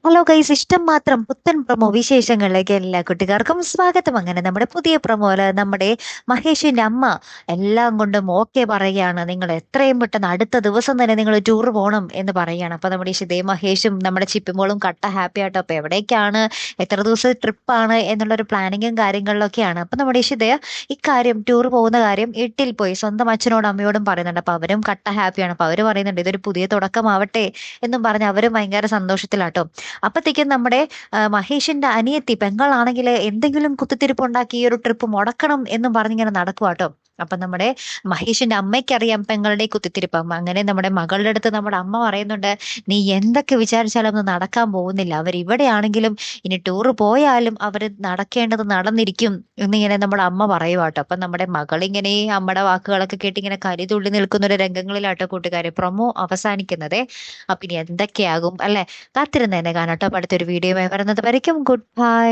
Hello guys, ഇഷ്ടം മാത്രം പുത്തൻ പ്രൊമോ വിശേഷങ്ങളിലേക്ക് എല്ലാ കുട്ടികാർക്കും സ്വാഗതം. അങ്ങനെ നമ്മുടെ പുതിയ പ്രൊമോയില് നമ്മുടെ മഹേഷിന്റെ അമ്മ എല്ലാം കൊണ്ടും ഓക്കെ പറയുകയാണ്. നിങ്ങൾ എത്രയും പെട്ടെന്ന് അടുത്ത ദിവസം തന്നെ നിങ്ങൾ ടൂർ പോകണം എന്ന് പറയുകയാണ്. അപ്പൊ നമ്മുടെ ഇഷിതേ മഹേഷും നമ്മുടെ ചിപ്പിമോളും കട്ട ഹാപ്പി ആട്ടോ. അപ്പൊ എവിടേക്കാണ്, എത്ര ദിവസം ട്രിപ്പാണ് എന്നുള്ളൊരു പ്ലാനിങ്ങും കാര്യങ്ങളിലൊക്കെയാണ്. അപ്പൊ നമ്മുടെ ഇഷിതയ ഇക്കാര്യം ടൂർ പോകുന്ന കാര്യം വീട്ടിൽ പോയി സ്വന്തം അച്ഛനോടും അമ്മയോടും പറയുന്നുണ്ട്. അപ്പൊ അവരും കട്ട ഹാപ്പിയാണ്. അപ്പൊ അവര് പറയുന്നുണ്ട് ഇതൊരു പുതിയ തുടക്കമാവട്ടെ എന്നും പറഞ്ഞ് അവരും ഭയങ്കര സന്തോഷത്തിലാട്ടോ. അപ്പത്തേക്കും നമ്മുടെ മഹേഷിന്റെ അനിയത്തി പെങ്ങളാണെങ്കിൽ എന്തെങ്കിലും കുത്തിത്തിരിപ്പുണ്ടാക്കി ഈ ഒരു ട്രിപ്പ് മുടക്കണം എന്നും പറഞ്ഞിങ്ങനെ നടക്കുവാട്ടോ. അപ്പൊ നമ്മുടെ മഹേഷിന്റെ അമ്മയ്ക്കറിയാം പെങ്ങളുടെ കുത്തിത്തിരിപ്പം. അങ്ങനെ നമ്മുടെ മകളുടെ അടുത്ത് നമ്മുടെ അമ്മ പറയുന്നുണ്ട്, നീ എന്തൊക്കെ വിചാരിച്ചാലും ഒന്നും നടക്കാൻ പോകുന്നില്ല. അവരിവിടെയാണെങ്കിലും ഇനി ടൂറ് പോയാലും അവര് നടക്കേണ്ടത് നടന്നിരിക്കും എന്നിങ്ങനെ നമ്മുടെ അമ്മ പറയുവാട്ടോ. അപ്പൊ നമ്മുടെ മകളിങ്ങനെ അമ്മയുടെ വാക്കുകളൊക്കെ കേട്ട് ഇങ്ങനെ കലിതുള്ളി നിൽക്കുന്ന ഒരു രംഗങ്ങളിലാട്ടോ കൂട്ടുകാരെ പ്രൊമോ അവസാനിക്കുന്നത്. അപ്പൊ ഇനി എന്തൊക്കെയാകും അല്ലെ, കാത്തിരുന്ന് തന്നെ കാണാട്ടോ. അപ്പൊ അടുത്തൊരു വീഡിയോ വരുന്നത് വരയ്ക്കും ഗുഡ് ബൈ.